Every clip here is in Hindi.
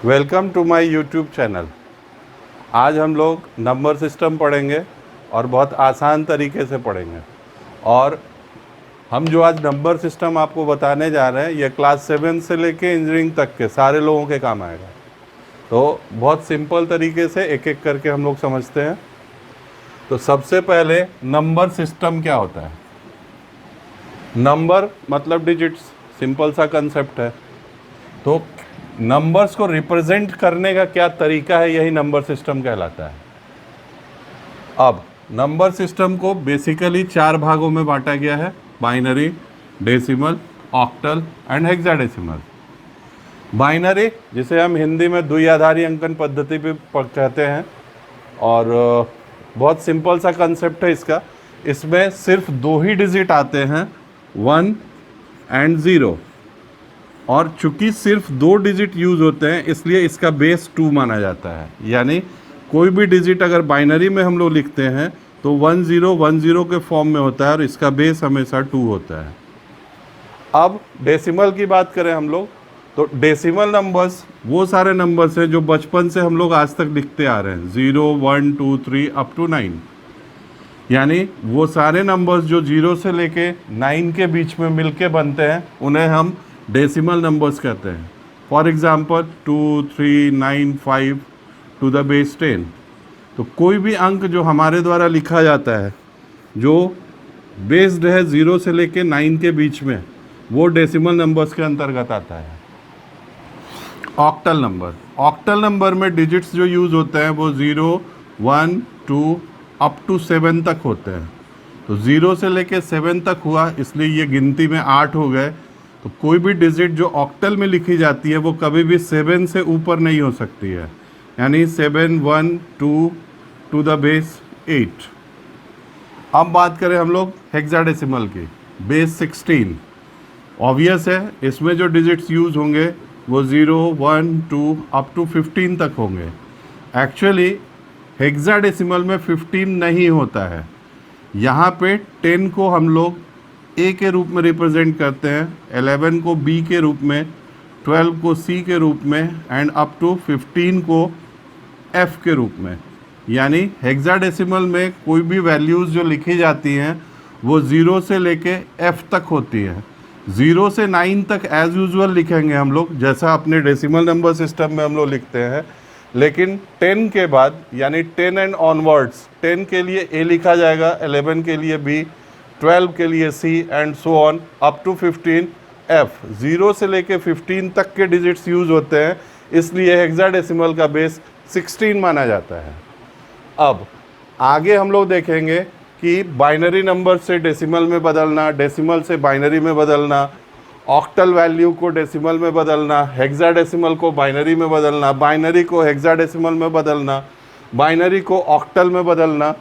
Welcome to my YouTube channel. आज हम लोग नंबर सिस्टम पढ़ेंगे और बहुत आसान तरीके से पढ़ेंगे। और हम जो आज नंबर सिस्टम आपको बताने जा रहे हैं ये क्लास 7 से लेके इंजीनियरिंग तक के सारे लोगों के काम आएगा। तो बहुत सिंपल तरीके से एक एक करके हम लोग समझते हैं। तो सबसे पहले नंबर सिस्टम क्या होता है। नंबर मतलब डिजिट्स, सिंपल सा कंसेप्ट है। तो नंबर्स को रिप्रेजेंट करने का क्या तरीका है, यही नंबर सिस्टम कहलाता है। अब नंबर सिस्टम को बेसिकली 4 भागों में बांटा गया है: binary, decimal, octal and hexadecimal. Binary, जिसे हम हिंदी में द्विआधारी अंकन पद्धति भी कहते हैं, और बहुत सिंपल सा कंसेप्ट है इसका। इसमें सिर्फ 2 ही डिजिट आते हैं, 1 एंड 0, और चूंकि सिर्फ 2 डिजिट यूज़ होते हैं इसलिए इसका बेस 2 माना जाता है। यानी कोई भी डिजिट अगर बाइनरी में हम लोग लिखते हैं तो 1010 के फॉर्म में होता है और इसका बेस हमेशा 2 होता है। अब डेसिमल की बात करें हम लोग, तो डेसिमल नंबर्स वो सारे नंबर्स हैं जो बचपन से हम लोग आज तक लिखते आ रहे हैं, 0, 1, 2, 3 अप टू 9। यानी वो सारे नंबर्स जो 0 से लेके 9 के बीच में मिलके बनते हैं उन्हें हम डेसिमल नंबर्स कहते हैं। For example 2, 3, 9, 5 to the base 10। तो कोई भी अंक जो हमारे द्वारा लिखा जाता है जो बेस्ड है 0 से लेके 9 के बीच में, वो डेसिमल नंबर्स के अंतर्गत आता है। ऑक्टल नंबर, ऑक्टल नंबर में डिजिट्स जो यूज़ होते हैं वो 0, 1, 2 अप टू 7 तक होते हैं। तो 0 से लेके 7 तक हुआ इसलिए ये गिनती में 8 हो गए। तो कोई भी डिजिट जो ऑक्टल में लिखी जाती है वो कभी भी 7 से ऊपर नहीं हो सकती है। यानी 7, 1, 2 टू द बेस 8। अब बात करें हम लोग हेक्साडेसिमल की, बेस 16। ऑब्वियस है इसमें जो डिजिट्स यूज़ होंगे वो 0, 1, 2 अप टू 15 तक होंगे। एक्चुअली हेक्साडेसिमल में 15 नहीं होता है। यहाँ पे 10 को हम लोग ए के रूप में रिप्रेजेंट करते हैं, 11 को बी के रूप में, 12 को सी के रूप में एंड अप टू 15 को एफ के रूप में। यानी हेक्साडेसिमल में कोई भी वैल्यूज़ जो लिखी जाती हैं वो 0 से लेके एफ तक होती है। 0 से 9 तक एज़ यूजुअल लिखेंगे हम लोग, जैसा अपने डेसिमल नंबर सिस्टम में हम लोग लिखते हैं। लेकिन 10 के बाद यानी 10 एंड ऑनवर्ड्स, 10 के लिए ए लिखा जाएगा, 11 के लिए बी, 12 के लिए C and so on up to 15 F. 0 से लेके 15 तक के डिजिट्स यूज़ होते हैं, इसलिए हेक्साडेसिमल का बेस 16 माना जाता है। अब आगे हम लोग देखेंगे कि बाइनरी नंबर से डेसिमल में बदलना, डेसिमल से बाइनरी में बदलना, ऑक्टल वैल्यू को डेसिमल में बदलना, हेक्साडेसिमल को बाइनरी में बदलना, बाइनरी को हेक्साडेसिमल में बदलना, बाइनरी को ऑक्टल में बदलना।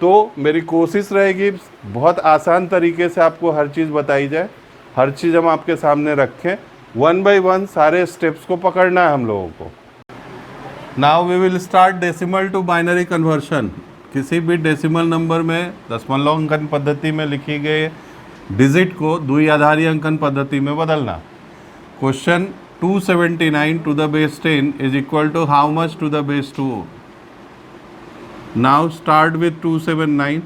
तो मेरी कोशिश रहेगी बहुत आसान तरीके से आपको हर चीज़ बताई जाए, हर चीज़ हम आपके सामने रखें, 1 बाय 1 सारे स्टेप्स को पकड़ना है हम लोगों को। Now we will start decimal to binary conversion. किसी भी डेसिमल नंबर में दशमलव अंकन पद्धति में लिखी गई डिजिट को द्विआधारी अंकन पद्धति में बदलना। Question 279 to the base 10 is equal to how much to the base 2। Now start with 279,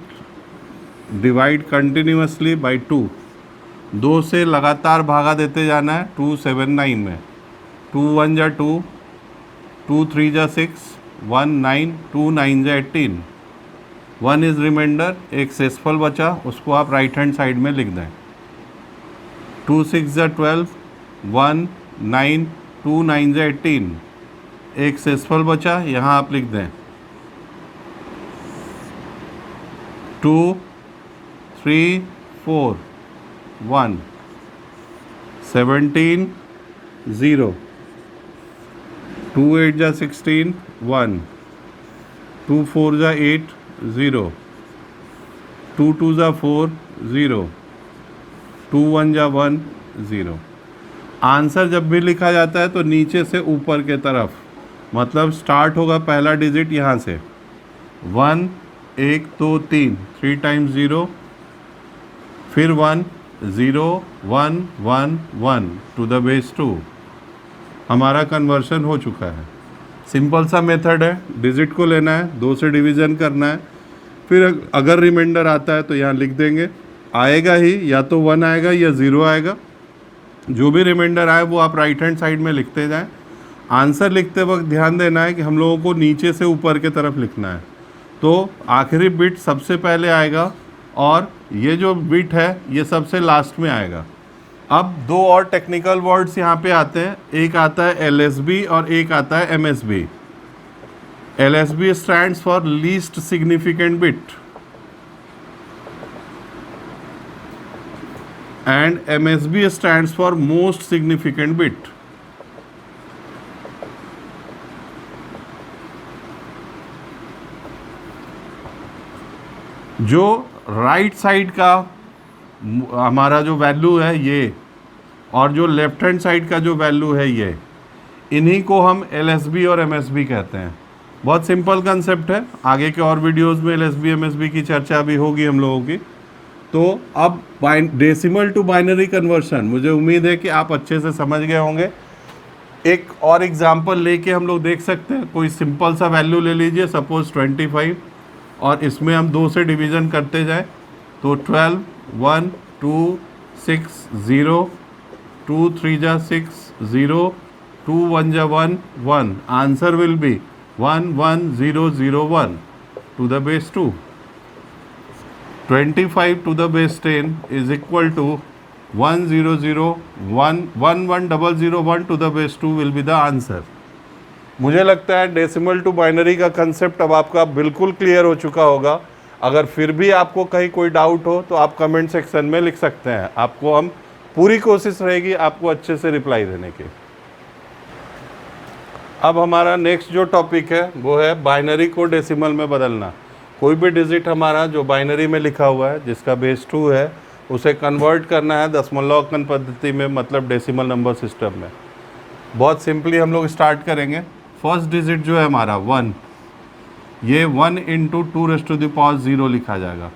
divide continuously by 2। 2 से लगातार भागा देते जाना है 279 में। 2 1 जा 2, 2 3 जा 6, 1 9, 2 9 जा 18, 1 इज़ रिमाइंडर, एक शेषफल बचा, उसको आप राइट हैंड साइड में लिख दें। 2 6 जा 12, 1 9, 2 9 जा 18, एक शेषफल बचा, यहाँ आप लिख दें 2 3 4 1, 17 0, 2 8 जा 16, 1, 2 4 जा 8 0, 2 2 जा 4 0, 2 1 जा 1 0। आंसर जब भी लिखा जाता है तो नीचे से ऊपर के तरफ, मतलब स्टार्ट होगा पहला डिजिट यहाँ से 1, 1 2 3, 3 टाइम्स 0, फिर 1 0 1 1 1 टू द बेस 2, हमारा कन्वर्शन हो चुका है। सिंपल सा मेथड है, डिजिट को लेना है, 2 से डिवीज़न करना है, फिर अगर रिमाइंडर आता है तो यहाँ लिख देंगे, आएगा ही, या तो 1 आएगा या 0 आएगा। जो भी रिमाइंडर आए वो आप राइट हैंड साइड में लिखते जाएं। आंसर लिखते वक्त ध्यान देना है कि हम लोगों को नीचे से ऊपर की तरफ लिखना है, तो आखिरी बिट सबसे पहले आएगा और ये जो बिट है ये सबसे लास्ट में आएगा। अब 2 और टेक्निकल वर्ड्स यहाँ पे आते हैं, एक आता है LSB और एक आता है MSB। LSB stands for least significant bit and MSB stands for most significant bit। जो राइट साइड का हमारा जो वैल्यू है ये, और जो लेफ्ट हैंड साइड का जो वैल्यू है ये, इन्हीं को हम LSB और MSB कहते हैं। बहुत सिंपल कंसेप्ट है, आगे के और वीडियोस में LSB MSB की चर्चा भी होगी हम लोगों की। तो अब डेसिमल टू बाइनरी कन्वर्शन मुझे उम्मीद है कि आप अच्छे से समझ गए होंगे। एक और एग्जांपल लेके हम लोग देख सकते हैं। कोई सिंपल सा वैल्यू ले लीजिए, सपोज 25, और इसमें हम 2 से डिवीज़न करते जाएं तो 12, 1, 2, 6, 0, 2 3 जा 6, 0, 2 1 जा 1, 1। Answer will be 1 1 0 0 1 to the base 2। 25 to the base 10 is equal to 1 0 0 1 1 1 0 0 1 to the base 2 will be the answer। मुझे लगता है डेसिमल टू बाइनरी का कंसेप्ट अब आपका बिल्कुल क्लियर हो चुका होगा। अगर फिर भी आपको कहीं कोई डाउट हो तो आप कमेंट सेक्शन में लिख सकते हैं, आपको हम पूरी कोशिश रहेगी आपको अच्छे से रिप्लाई देने की। अब हमारा नेक्स्ट जो टॉपिक है वो है बाइनरी को डेसिमल में बदलना। कोई भी डिजिट हमारा जो बाइनरी में लिखा हुआ है जिसका बेस 2 है उसे कन्वर्ट करना है दशमलवांकन पद्धति में, मतलब डेसिमल नंबर सिस्टम में। बहुत सिंपली हम लोग स्टार्ट करेंगे। फर्स्ट डिजिट जो है हमारा 1, ये 1 × 2⁻0 लिखा जाएगा।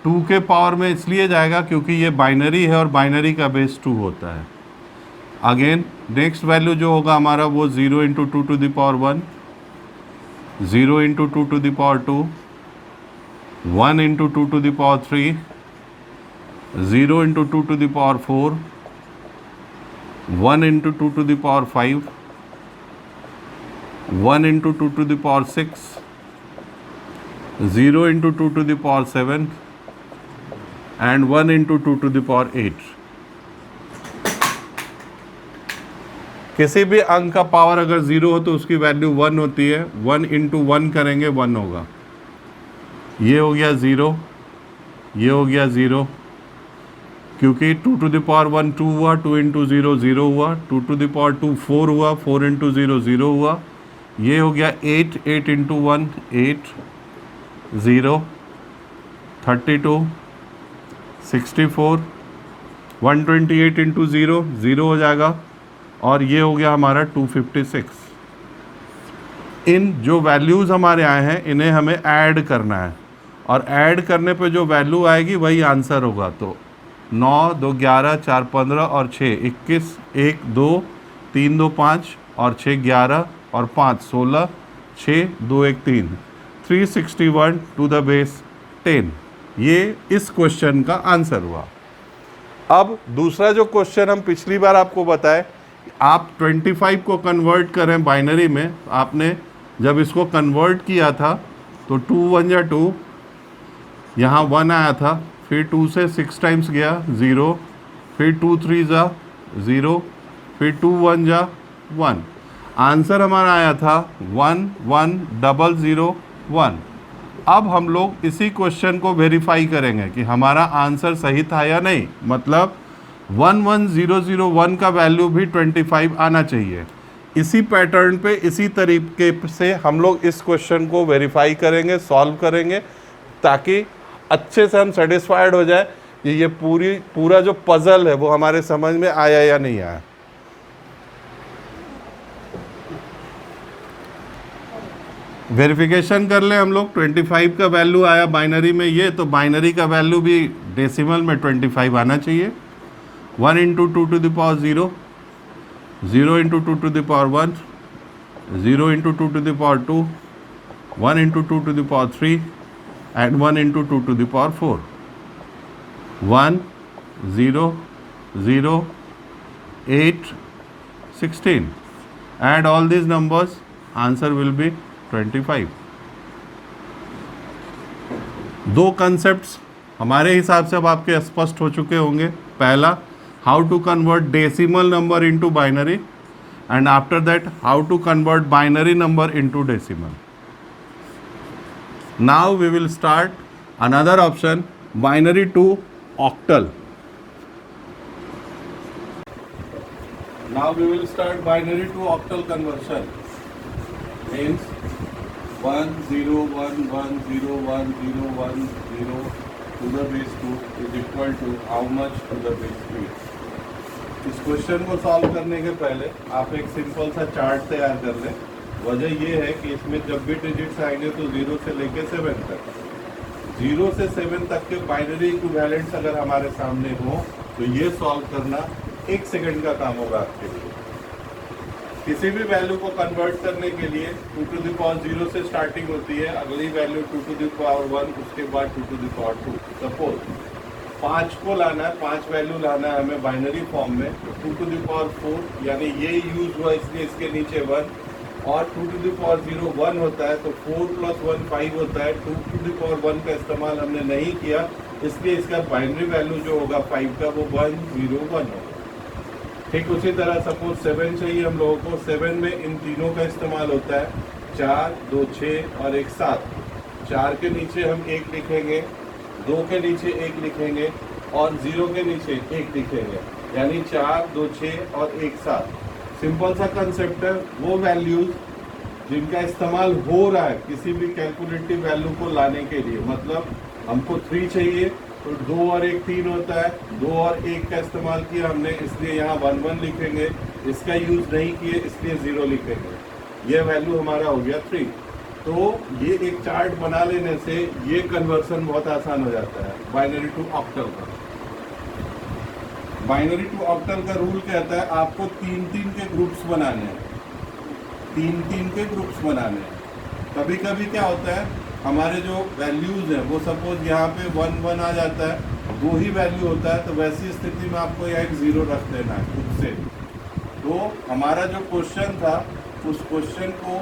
2 के पावर में इसलिए जाएगा क्योंकि ये बाइनरी है और बाइनरी का बेस 2 होता है। अगेन नेक्स्ट वैल्यू जो होगा हमारा वो 0 × 2⁻1, 0 × 2⁻2, 1 × 2⁻3, 0 × 2⁻4, 1 × 2⁻5, 1 × 2⁻6, 0 × 2⁻7 and 1 × 2⁸। किसी भी अंक का पावर अगर 0 हो तो उसकी वैल्यू 1 होती है। 1 × 1 करेंगे 1 होगा। ये हो गया 0, ये हो गया 0, क्योंकि 2⁻1 2 हुआ, 2 × 0 0 हुआ, 2⁻2 4 हुआ, 4 × 0 0 हुआ। ये हो गया 8, 8 × 1 8, 0, 32, 64, 128 × 0 0 हो जाएगा, और ये हो गया हमारा 256। इन जो वैल्यूज़ हमारे आए हैं इन्हें हमें ऐड करना है, और ऐड करने पे जो वैल्यू आएगी वही आंसर होगा। तो 9 2 11 4 15 और 6 21, 1 2 3 2 5 और 6 11 और 5 16, 6 2 1 3, 361 टू द बेस 10। ये इस क्वेश्चन का आंसर हुआ। अब दूसरा जो क्वेश्चन हम पिछली बार आपको बताए, आप 25 को कन्वर्ट करें बाइनरी में। आपने जब इसको कन्वर्ट किया था तो 2 1 जा 2, यहाँ 1 आया था, फिर 2 से 6 टाइम्स गया 0, फिर 2 3 जा 0, फिर 2 1 जा 1। आंसर हमारा आया था 1 1 0 0 1। अब हम लोग इसी क्वेश्चन को वेरीफाई करेंगे कि हमारा आंसर सही था या नहीं। मतलब 1 1 0 0 1 का वैल्यू भी 25 आना चाहिए। इसी पैटर्न पे इसी तरीके से हम लोग इस क्वेश्चन को वेरीफाई करेंगे, सॉल्व करेंगे, ताकि अच्छे से हम सेटिस्फाइड हो जाए कि ये पूरा जो पज़ल है वो हमारे समझ में आया या नहीं आया। वेरिफिकेशन कर लें हम लोग। 25 का वैल्यू आया बाइनरी में ये, तो बाइनरी का वैल्यू भी डेसिमल में 25 आना चाहिए। 1 × 2⁻0, 0 into two to the power 1, 0 into two to the power 2, 1 into two to the power 3 and 1 into 2 to the power 4. 1 0 0 8 16. Add all these numbers, answer will be 25. दो कंसेप्ट्स हमारे हिसाब से अब आपके स्पष्ट हो चुके होंगे. पहला, how to convert decimal number into binary, and after that how to convert binary number into decimal. Now we will start another option, binary to octal. Now we will start binary to octal conversion. Means 1 0 1 1 0 1 0 1 0 to the base 2 is equal to how much to the base 3. इस क्वेश्चन को सॉल्व करने के पहले आप एक सिंपल सा चार्ट तैयार कर लें. वजह ये है कि इसमें जब भी डिजिट्स आएंगे तो 0 से लेके 7 तक, 0 से 7 तक के बाइनरी इक्विवेलेंट्स अगर हमारे सामने हो तो ये सॉल्व करना 1 सेकंड का काम होगा आपके लिए. किसी भी वैल्यू को कन्वर्ट करने के लिए 2 to the power 0 से स्टार्टिंग होती है, अगली वैल्यू 2 to the power 1, उसके बाद 2 to the power 2. सपोज 5 को लाना है, 5 वैल्यू लाना है हमें बाइनरी फॉर्म में, तो 2 to the power 4 यानी ये यूज हुआ इसलिए इसके नीचे 1, और 2 to the power 0 1 होता है तो 4 plus 1 5 होता है. 2 to the power 1 का इस्तेमाल हमने नहीं किया इसलिए इसका बाइनरी वैल्यू जो होगा 5 का वो 1 0 1 होगा. ठीक उसी तरह सपोज 7 चाहिए हम लोगों को, 7 में इन तीनों का इस्तेमाल होता है, 4 2 6 और 1 7. 4 के नीचे हम 1 लिखेंगे, 2 के नीचे 1 लिखेंगे और 0 के नीचे 1 लिखेंगे, यानी 4 2 6 और 1 7. सिंपल सा कंसेप्ट है. वो वैल्यूज जिनका इस्तेमाल हो रहा है किसी भी कैलकुलेटिव वैल्यू को लाने के लिए, मतलब हमको 3 चाहिए तो 2 और 1 3 होता है, 2 और 1 का इस्तेमाल किया हमने इसलिए यहाँ 1 1 लिखेंगे, इसका यूज नहीं किए इसलिए 0 लिखेंगे. ये वैल्यू हमारा हो गया 3. तो ये एक चार्ट बना लेने से ये कन्वर्सन बहुत आसान हो जाता है बाइनरी टू ऑक्टल का. बाइनरी टू ऑक्टल का रूल कहता है आपको 3-3 के ग्रुप्स बनाने हैं, 3-3 के ग्रुप्स बनाने हैं. कभी कभी क्या होता है हमारे जो वैल्यूज़ हैं वो सपोज यहाँ पे 1 1 आ जाता है, 2 ही वैल्यू होता है, तो वैसी स्थिति में आपको यहाँ एक 0 रख देना है खुद से. तो हमारा जो क्वेश्चन था उस क्वेश्चन को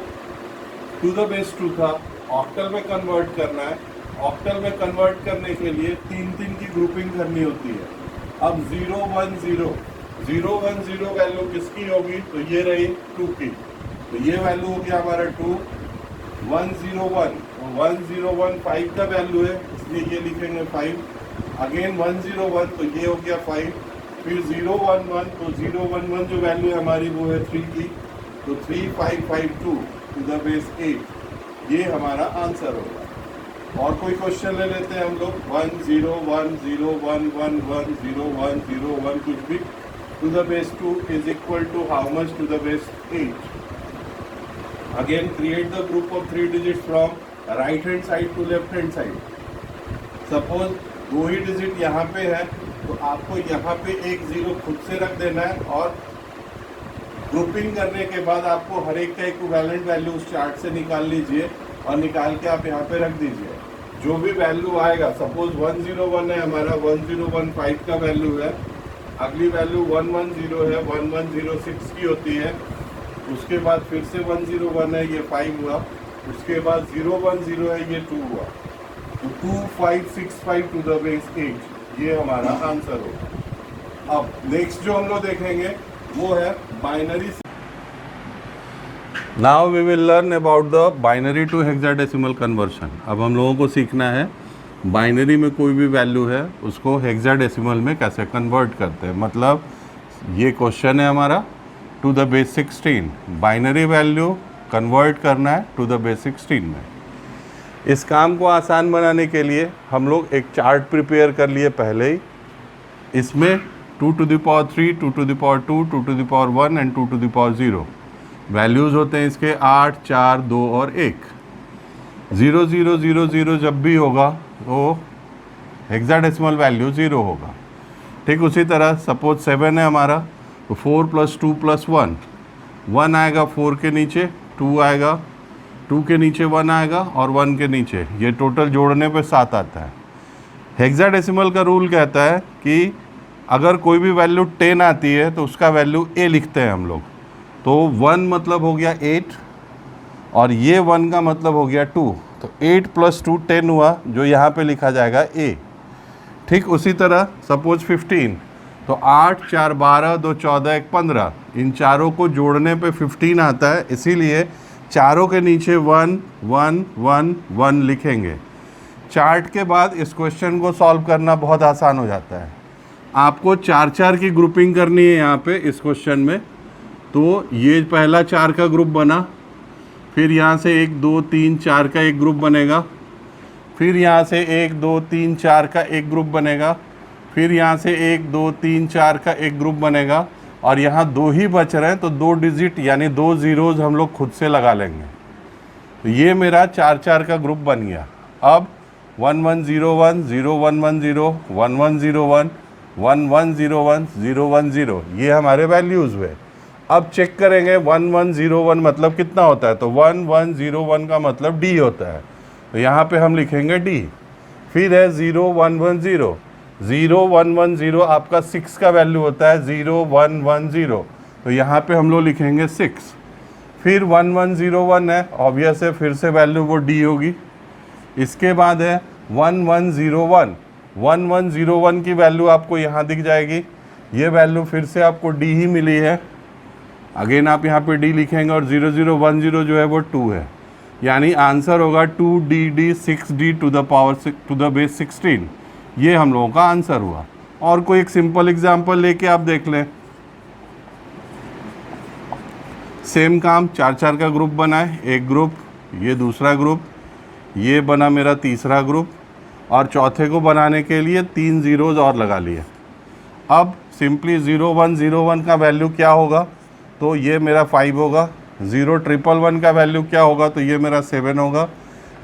टू द बेस 2 था, ऑक्टल में कन्वर्ट करना है. ऑक्टल में कन्वर्ट करने के लिए 3-3 की ग्रुपिंग करनी होती है. अब 0 1 0 0 1 0 वैल्यू किसकी होगी, तो ये रही 2 की, तो ये वैल्यू हो गया हमारा 2. 1 0 1 1 0 1 5 का वैल्यू है इसलिए ये लिखेंगे 5. अगेन 1 0 1 तो ये हो गया 5. फिर 0 1 1 तो 0 1 1 जो वैल्यू है हमारी वो है 3 की, तो 3 5 5 2 टू द बेस 8. ये हमारा आंसर होगा. और कोई क्वेश्चन ले लेते हैं हम लोग. 1 0 1 0 1 1 1 0 1 0 1 कुछ भी to the base 2 is equal to how much to the base 8. Again create the group of 3 digit from right hand side to left hand side. Suppose 2 ही डिजिट यहाँ पे है तो आपको यहाँ पे एक 0 खुद से रख देना है और ग्रुपिंग करने के बाद आपको हर एक का इक्विवेलेंट वैल्यू उस चार्ट से निकाल लीजिए और निकाल के आप यहाँ पे रख दीजिए. जो भी वैल्यू आएगा, सपोज 1 0 1 है हमारा, 1 0 1 5 का वैल्यू है, अगली वैल्यू 1 1 0 है, 1 1 0 6 की होती है, उसके बाद फिर से 1 0 1 है ये 5 हुआ, उसके बाद 0 1 0 है ये 2 हुआ, तो 2 5 6 5 टू द बेस 8 ये हमारा आंसर होगा. अब नेक्स्ट जो हम लोग देखेंगे वो है binary. Now we will learn about the binary to hexadecimal conversion. अब हम लोगों को सीखना है बाइनरी में कोई भी वैल्यू है उसको हेक्साडेसिमल में कैसे कन्वर्ट करते हैं. मतलब ये क्वेश्चन है हमारा to the base 16, binary value convert करना है टू द बेस 16 में. इस काम को आसान बनाने के लिए हम लोग एक चार्ट प्रिपेयर कर लिए पहले ही. इसमें 2 to the power 3, 2 to the power 2, 2 to the power 1 and 2 to the power 0 values होते हैं इसके 8 4 2 और 1. 0 0 0 0 जब भी होगा तो हेक्साडेसिमल वैल्यू 0 होगा. ठीक उसी तरह सपोज 7 है हमारा, तो 4 + 2 + 1, 1 आएगा 4 के नीचे, 2 आएगा, 2 के नीचे 1 आएगा और 1 के नीचे, ये टोटल जोड़ने पे 7 आता है। हेक्साडेसिमल का रूल कहता है कि अगर कोई भी वैल्यू 10 आती है तो उसका वैल्यू a लिखते हैं हम लोग। तो 1 मतलब हो गया 8 और ये 1 का मतलब हो गया 2, तो 8 + 2 10 हुआ, जो यहाँ पे लिखा जाएगा a। ठीक उसी तरह सपोज 15, तो 8 4 12 2 14 1 15, इन चारों को जोड़ने पे 15 आता है, इसीलिए चारों के नीचे 1 1 1 1 लिखेंगे। चार्ट के बाद इस क्वेश्चन को सॉल्व करना बहुत आसान हो जाता है। आपको 4 4 की ग्रुपिंग करनी है यहाँ पे इस क्वेश्चन में, तो ये पहला 4 का ग्रुप बना, फिर यहाँ से 1 2 3 4 का एक ग्रुप बनेगा, फिर यहाँ से 1 2 3 4 का एक ग्रुप बनेगा, फिर यहाँ से 1 2 3 4 का एक ग्रुप बनेगा, और यहाँ 2 ही बच रहे हैं तो 2 डिजिट यानी 2 ज़ीरोज़ हम लोग खुद से लगा लेंगे। तो ये मेरा 4 4 का ग्रुप बन गया। अब 1 1 0 1 0 1 1 0 1 1 0 1 1 1 0 1 0 1 0, ये हमारे वैल्यूज़ हुए। अब चेक करेंगे 1 1 0 1 मतलब कितना होता है, तो 1 1 0 1 का मतलब D होता है, तो यहाँ पे हम लिखेंगे D। फिर है 0 1 1 0, 0 1 1 0 आपका 6 का वैल्यू होता है, 0 1 1 0, तो यहाँ पे हम लोग लिखेंगे 6। फिर 1 1 0 1 है, ऑब्वियस है, फिर से वैल्यू वो D होगी। इसके बाद है 1 1 0 1, 1 1 0 1 की वैल्यू आपको यहाँ दिख जाएगी, ये वैल्यू फिर से आपको D ही मिली है, अगेन आप यहाँ पे D लिखेंगे, और 0 0 1 0 जो है वो 2 है, यानी आंसर होगा 2DD 6D to the base 16। ये हम लोगों का आंसर हुआ। और कोई एक सिंपल एग्जांपल लेके आप देख लें। सेम काम, 4 4 का ग्रुप बनाए, एक ग्रुप, ये दूसरा ग्रुप, ये बना मेरा तीसरा ग्रुप, और चौथे को बनाने के लिए 3 ज़ीरोज़ और लगा लिए। अब सिंपली 0 1 0 1 का वैल्यू क्या होगा, तो ये मेरा 5 होगा। 0 1 1 का वैल्यू क्या होगा, तो ये मेरा 7 होगा।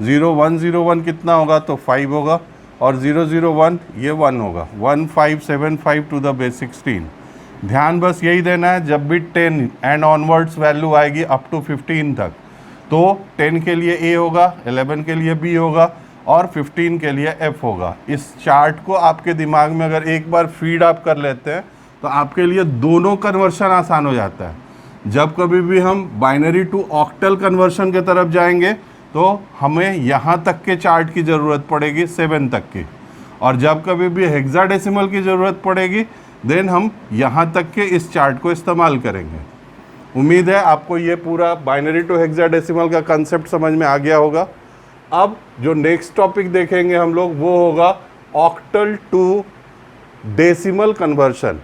0 1 0 1 कितना होगा, तो 5 होगा, और 0 0 1 ये 1 होगा। 1 5 7 5 टू द बेस 16। ध्यान बस यही देना है, जब भी 10 एंड ऑनवर्ड्स वैल्यू आएगी अप टू 15 तक, तो 10 के लिए A होगा, 11 के लिए B होगा, और 15 के लिए F होगा। इस चार्ट को आपके दिमाग में अगर एक बार फीड आप कर लेते हैं तो आपके लिए दोनों कन्वर्शन आसान हो जाता है। जब कभी भी हम बाइनरी टू ऑक्टल कन्वर्शन के तरफ जाएंगे तो हमें यहाँ तक के चार्ट की ज़रूरत पड़ेगी, 7 तक की, और जब कभी भी हेक्साडेसिमल की ज़रूरत पड़ेगी देन हम यहाँ तक के इस चार्ट को इस्तेमाल करेंगे। उम्मीद है आपको ये पूरा बाइनरी टू हेक्साडेसिमल का कंसेप्ट समझ में आ गया होगा। अब जो नेक्स्ट टॉपिक देखेंगे हम लोग वो होगा ऑक्टल टू डेसिमल कन्वर्शन।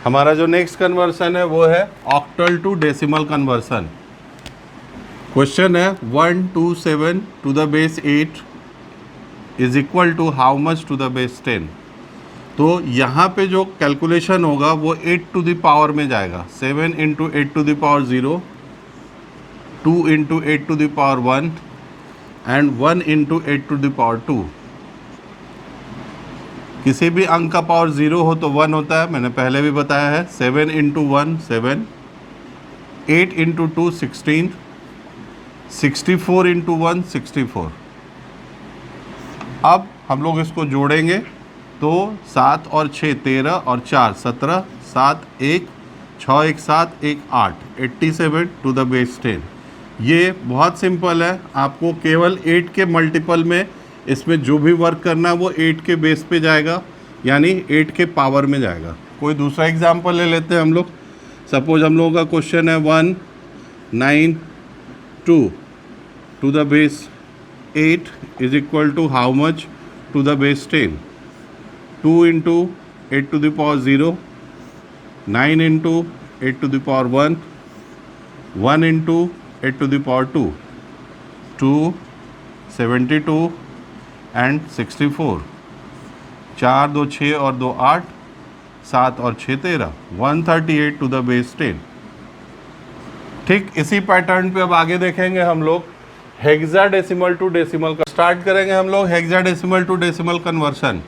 हमारा जो नेक्स्ट कन्वर्सन है वो है octal to decimal conversion. Question है 127 to the base 8 is equal to how much to the base 10। तो यहाँ पे जो कैलकुलेशन होगा वो 8 टू द पावर में जाएगा। 7 into 8 to the power 0, 2 into 8 to the power 1 and 1 into 8 to the power 2। किसी भी अंक का पावर 0 हो तो 1 होता है, मैंने पहले भी बताया है। 7 इंटू 1 7, 8 इंटू 2 16, 64 इंटू 1 64। अब हम लोग इसको जोड़ेंगे तो 7 और 6 13 और 4 17, 7 1 6 1 7 1 8, 87 टू द बेस 10। ये बहुत सिंपल है, आपको केवल 8 के मल्टीपल में इसमें जो भी वर्क करना है वो 8 के बेस पे जाएगा, यानी 8 के पावर में जाएगा। कोई दूसरा एग्जांपल ले लेते हैं हम लोग। सपोज हम लोगों का क्वेश्चन है 192 to the base 8 is equal to how much to the base 10। 2 into 8 to the power 0, 9 into 8 to the power 1, 1 into 8 to the power 2, 2 72 and 64। 4 2 6 और 2 8, 7 और 6 13, 138 टू द बेस 10। ठीक इसी पैटर्न पे अब आगे देखेंगे हम लोग हेक्साडेसिमल टू डेसिमल का। स्टार्ट करेंगे हम लोग hexadecimal to decimal conversion.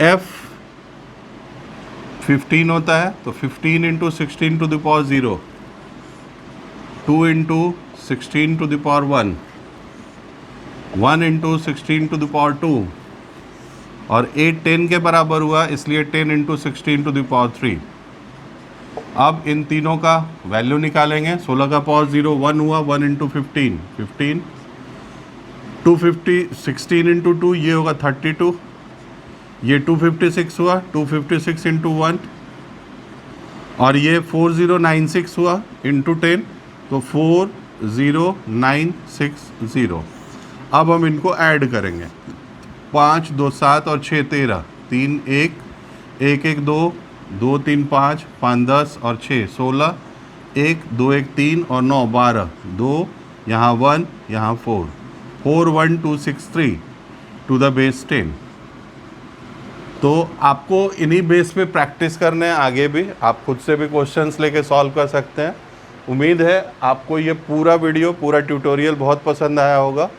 F 15 होता है, तो 15 into 16 to the power 0, 2 into 16 to the power 1, 1 into 16 to the power 2, और 8 10 के बराबर हुआ, इसलिए 10 इंटू 16 टू द पावर 3। अब इन तीनों का वैल्यू निकालेंगे। 16 का पावर 0 1 हुआ, 1 इंटू 15 15, 250 16 इंटू 2 ये होगा 32, ये 256 हुआ, 256 इंटू 1, और ये 4096 हुआ इंटू 10, तो 40960। अब हम इनको ऐड करेंगे। 5 2 7 और 6 13, 3 1 1 1 2 2 3 5 5 10 और 6 16, 1 2 1 3 और 9 12, 2 यहाँ 1 यहाँ 4, 41263 टू द बेस 10। तो आपको इन्हीं बेस पे प्रैक्टिस करने हैं। आगे भी आप खुद से भी क्वेश्चंस लेके सॉल्व कर सकते हैं। उम्मीद है आपको ये पूरा वीडियो, पूरा ट्यूटोरियल बहुत पसंद आया होगा।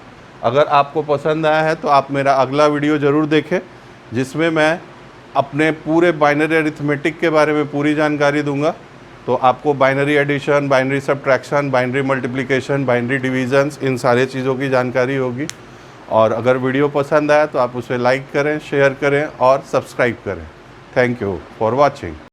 अगर आपको पसंद आया है तो आप मेरा अगला वीडियो ज़रूर देखें, जिसमें मैं अपने पूरे बाइनरी अरिथमेटिक के बारे में पूरी जानकारी दूंगा। तो आपको binary addition, binary subtraction, binary multiplication, binary divisions, इन सारे चीज़ों की जानकारी होगी। और अगर वीडियो पसंद आया तो आप उसे लाइक करें, शेयर करें और सब्सक्राइब करें। Thank you for watching.